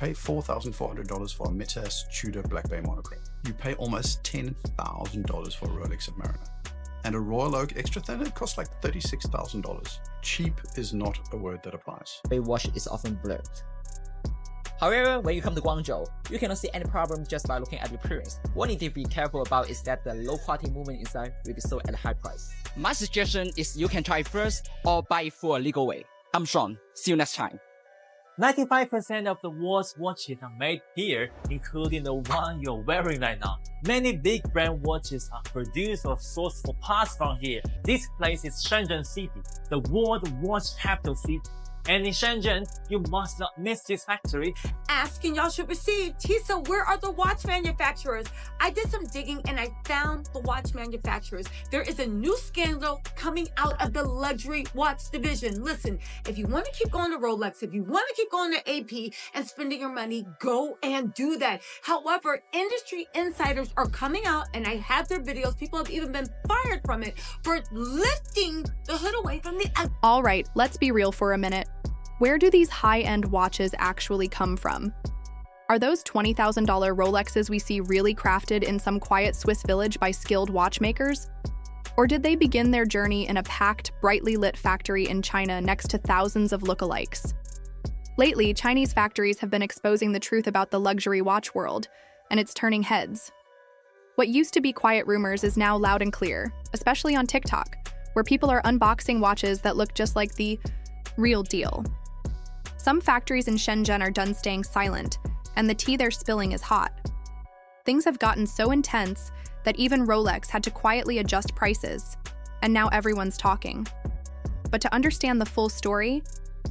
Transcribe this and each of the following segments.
pay $4,400 for a Mitas Tudor Black Bay monochrome. You pay almost $10,000 for a Rolex Submariner. And a Royal Oak Extra Thin, it costs like $36,000. Cheap is not a word that applies. The watch is often blurred. However, when you come to Guangzhou, you cannot see any problem just by looking at the appearance. What you need to be careful about is that the low quality movement inside will be sold at a high price. My suggestion is you can try it first or buy it for a legal way. I'm Sean. See you next time. 95% of the world's watches are made here, including the one you're wearing right now. Many big brand watches are produced or sourced for parts from here. This place is Shenzhen City, the world watch capital city. And in Shenzhen, you must not miss this factory. Asking y'all should receive. Tisa, where are the watch manufacturers? I did some digging and I found the watch manufacturers. There is a new scandal coming out of the luxury watch division. Listen, if you want to keep going to Rolex, if you want to keep going to AP and spending your money, go and do that. However, industry insiders are coming out and I have their videos. People have even been fired from it for lifting the hood away from the... All right, let's be real for a minute. Where do these high-end watches actually come from? Are those $20,000 Rolexes we see really crafted in some quiet Swiss village by skilled watchmakers? Or did they begin their journey in a packed, brightly lit factory in China next to thousands of lookalikes? Lately, Chinese factories have been exposing the truth about the luxury watch world, and it's turning heads. What used to be quiet rumors is now loud and clear, especially on TikTok, where people are unboxing watches that look just like the real deal. Some factories in Shenzhen are done staying silent, and the tea they're spilling is hot. Things have gotten so intense that even Rolex had to quietly adjust prices, and now everyone's talking. But to understand the full story,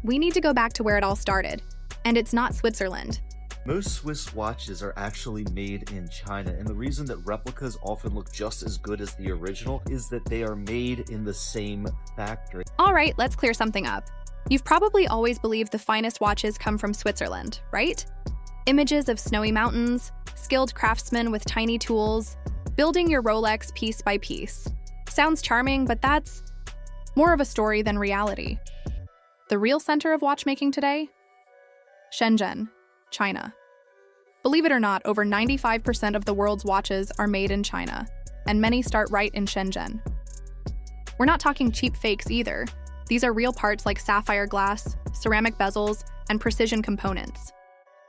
we need to go back to where it all started, and it's not Switzerland. Most Swiss watches are actually made in China, and the reason that replicas often look just as good as the original is that they are made in the same factory. All right, let's clear something up. You've probably always believed the finest watches come from Switzerland, right? Images of snowy mountains, skilled craftsmen with tiny tools, building your Rolex piece by piece. Sounds charming, but that's more of a story than reality. The real center of watchmaking today? Shenzhen, China. Believe it or not, over 95% of the world's watches are made in China, and many start right in Shenzhen. We're not talking cheap fakes either. These are real parts like sapphire glass, ceramic bezels, and precision components.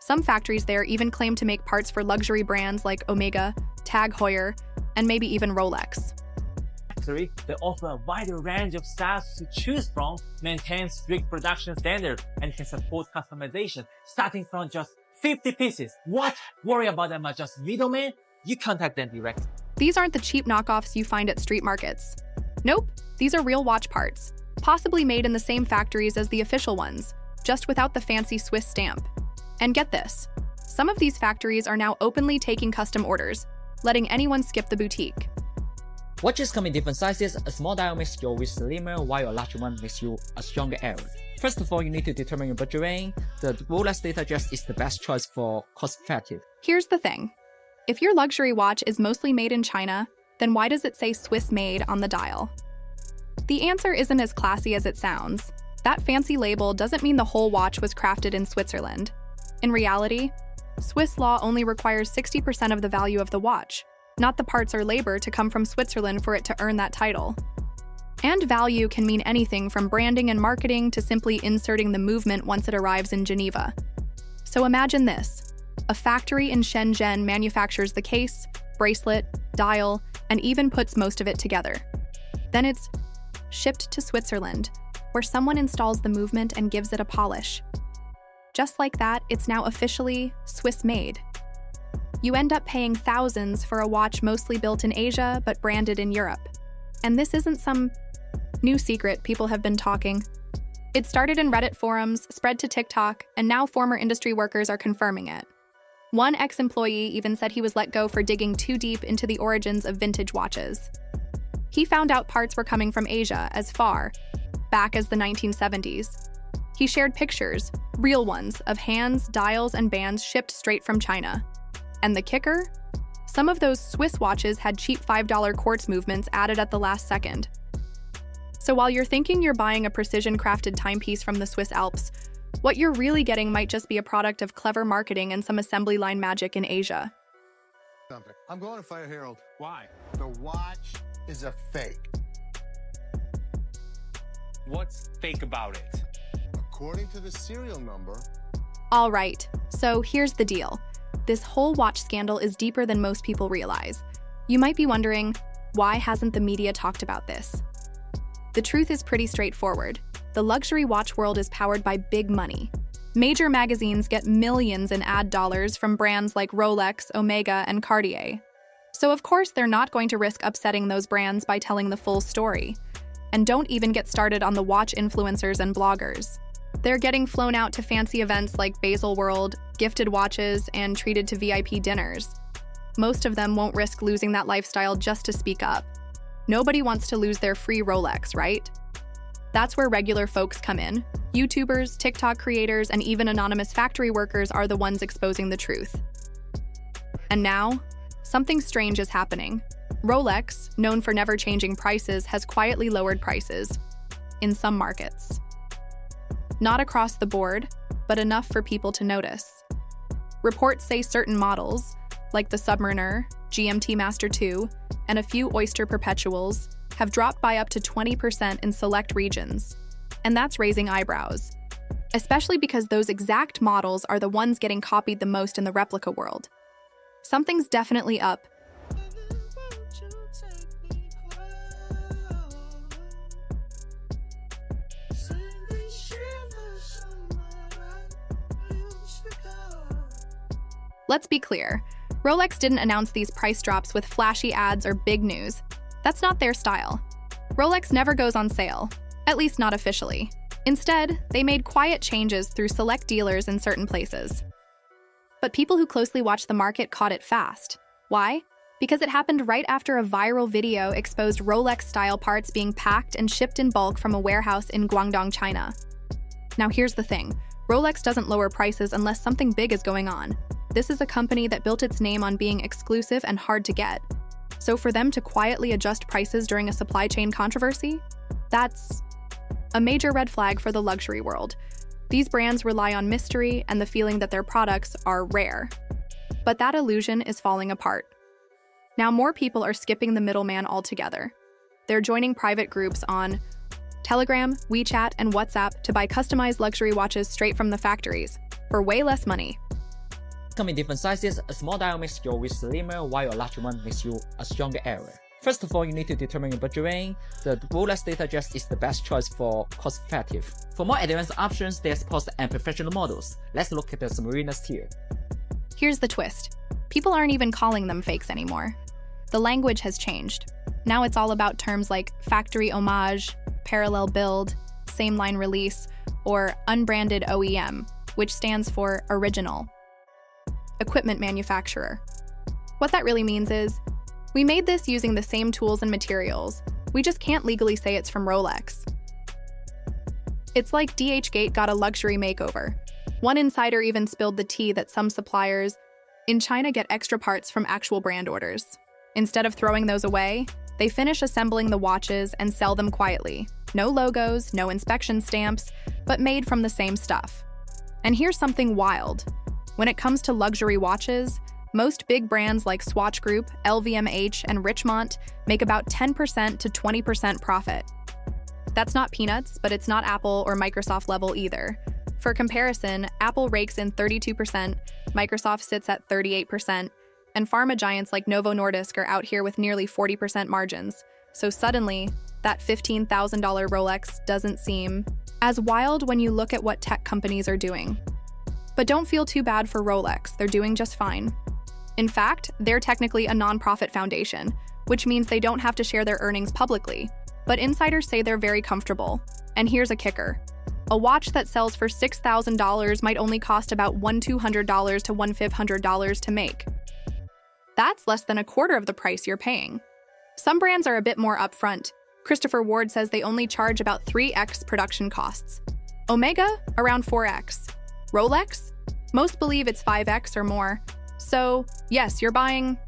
Some factories there even claim to make parts for luxury brands like Omega, Tag Heuer, and maybe even Rolex. They offer a wider range of styles to choose from, maintain strict production standards, and can support customization, starting from just 50 pieces. What? Worry about them as just middlemen? You contact them directly. These aren't the cheap knockoffs you find at street markets. Nope, these are real watch parts, possibly made in the same factories as the official ones, just without the fancy Swiss stamp. And get this, some of these factories are now openly taking custom orders, letting anyone skip the boutique. Watches come in different sizes. A small dial makes your wrist slimmer, while a larger one makes you a stronger arrow. First of all, you need to determine your budget range. The Rolex Datejust is the best choice for cost-effective. Here's the thing. If your luxury watch is mostly made in China, then why does it say Swiss made on the dial? The answer isn't as classy as it sounds. That fancy label doesn't mean the whole watch was crafted in Switzerland. In reality, Swiss law only requires 60% of the value of the watch, not the parts or labor to come from Switzerland for it to earn that title. And value can mean anything from branding and marketing to simply inserting the movement once it arrives in Geneva. So imagine this. A factory in Shenzhen manufactures the case, bracelet, dial, and even puts most of it together. Then it's shipped to Switzerland, where someone installs the movement and gives it a polish. Just like that, it's now officially Swiss-made. You end up paying thousands for a watch mostly built in Asia but branded in Europe. And this isn't some new secret people have been talking. It started in Reddit forums, spread to TikTok, and now former industry workers are confirming it. One ex-employee even said he was let go for digging too deep into the origins of vintage watches. He found out parts were coming from Asia as far back as the 1970s. He shared pictures, real ones, of hands, dials, and bands shipped straight from China. And the kicker? Some of those Swiss watches had cheap $5 quartz movements added at the last second. So while you're thinking you're buying a precision-crafted timepiece from the Swiss Alps, What you're really getting might just be a product of clever marketing and some assembly line magic in Asia. Something. I'm going to fire Harold. Why? The watch is a fake. What's fake about it? According to the serial number, All right, so here's the deal. This whole watch scandal is deeper than most people realize. You might be wondering, why hasn't the media talked about this? The truth is pretty straightforward. The luxury watch world is powered by big money. Major magazines get millions in ad dollars from brands like Rolex, Omega, and Cartier. So of course they're not going to risk upsetting those brands by telling the full story. And don't even get started on the watch influencers and bloggers. They're getting flown out to fancy events like Basel World, gifted watches, and treated to VIP dinners. Most of them won't risk losing that lifestyle just to speak up. Nobody wants to lose their free Rolex, right? That's where regular folks come in. YouTubers, TikTok creators, and even anonymous factory workers are the ones exposing the truth. And now, something strange is happening. Rolex, known for never changing prices, has quietly lowered prices in some markets. Not across the board, but enough for people to notice. Reports say certain models, like the Submariner, GMT Master 2, and a few Oyster Perpetuals, have dropped by up to 20% in select regions. And that's raising eyebrows, especially because those exact models are the ones getting copied the most in the replica world. Something's definitely up. Let's be clear, Rolex didn't announce these price drops with flashy ads or big news. That's not their style. Rolex never goes on sale, at least not officially. Instead, they made quiet changes through select dealers in certain places. But people who closely watch the market caught it fast. Why? Because it happened right after a viral video exposed Rolex-style parts being packed and shipped in bulk from a warehouse in Guangdong, China. Now here's the thing, Rolex doesn't lower prices unless something big is going on. This is a company that built its name on being exclusive and hard to get. So for them to quietly adjust prices during a supply chain controversy, that's a major red flag for the luxury world. These brands rely on mystery and the feeling that their products are rare. But that illusion is falling apart. Now more people are skipping the middleman altogether. They're joining private groups on Telegram, WeChat, and WhatsApp to buy customized luxury watches straight from the factories for way less money. Come in different sizes. A small dial makes your wrist slimmer, while a larger one makes you a stronger area. First of all, you need to determine your budget range. The Rolex Datagest is the best choice for cost-effective. For more advanced options, there's post and professional models. Let's look at the Submariners here. Here's the twist. People aren't even calling them fakes anymore. The language has changed. Now it's all about terms like factory homage, parallel build, same line release, or unbranded OEM, which stands for original equipment manufacturer. What that really means is, we made this using the same tools and materials. We just can't legally say it's from Rolex. It's like DHgate got a luxury makeover. One insider even spilled the tea that some suppliers in China get extra parts from actual brand orders. Instead of throwing those away, they finish assembling the watches and sell them quietly. No logos, no inspection stamps, but made from the same stuff. And here's something wild. When it comes to luxury watches, most big brands like Swatch Group, LVMH, and Richemont make about 10% to 20% profit. That's not peanuts, but it's not Apple or Microsoft level either. For comparison, Apple rakes in 32%, Microsoft sits at 38%, and pharma giants like Novo Nordisk are out here with nearly 40% margins. So suddenly, that $15,000 Rolex doesn't seem as wild when you look at what tech companies are doing. But don't feel too bad for Rolex, they're doing just fine. In fact, they're technically a non-profit foundation, which means they don't have to share their earnings publicly. But insiders say they're very comfortable. And here's a kicker. A watch that sells for $6,000 might only cost about $1,200 to $1,500 to make. That's less than a quarter of the price you're paying. Some brands are a bit more upfront. Christopher Ward says they only charge about 3x production costs. Omega, around 4x. Rolex? Most believe it's 5x or more. So, yes, you're buying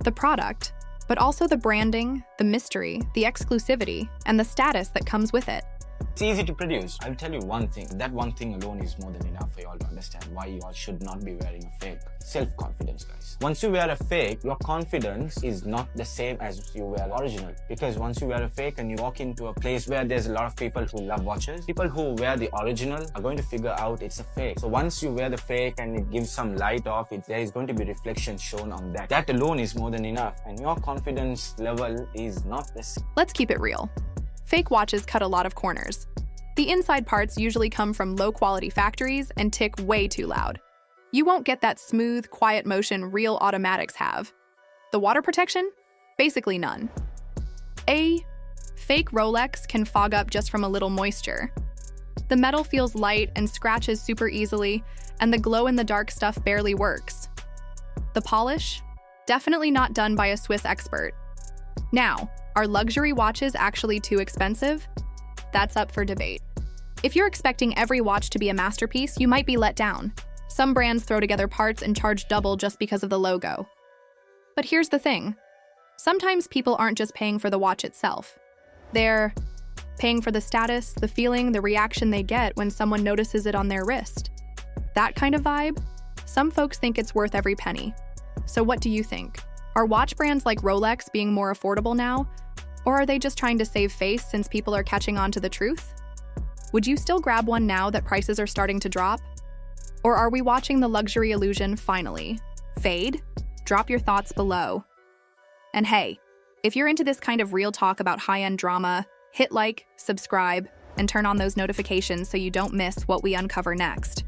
the product, but also the branding, the mystery, the exclusivity, and the status that comes with it. It's easy to produce. I'll tell you one thing. That one thing alone is more than enough for you all to understand why you all should not be wearing a fake. Self-confidence, guys. Once you wear a fake, your confidence is not the same as you wear original. Because once you wear a fake and you walk into a place where there's a lot of people who love watches, people who wear the original are going to figure out it's a fake. So once you wear the fake and it gives some light off, there is going to be reflection shown on that. That alone is more than enough. And your confidence level is not the same. Let's keep it real. Fake watches cut a lot of corners. The inside parts usually come from low-quality factories and tick way too loud. You won't get that smooth, quiet motion real automatics have. The water protection? Basically none. A fake Rolex can fog up just from a little moisture. The metal feels light and scratches super easily, and the glow-in-the-dark stuff barely works. The polish? Definitely not done by a Swiss expert. Now, are luxury watches actually too expensive? That's up for debate. If you're expecting every watch to be a masterpiece, you might be let down. Some brands throw together parts and charge double just because of the logo. But here's the thing. Sometimes people aren't just paying for the watch itself. They're paying for the status, the feeling, the reaction they get when someone notices it on their wrist. That kind of vibe? Some folks think it's worth every penny. So what do you think? Are watch brands like Rolex being more affordable now? Or are they just trying to save face since people are catching on to the truth? Would you still grab one now that prices are starting to drop? Or are we watching the luxury illusion finally fade? Drop your thoughts below. And hey, if you're into this kind of real talk about high-end drama, hit like, subscribe, and turn on those notifications so you don't miss what we uncover next.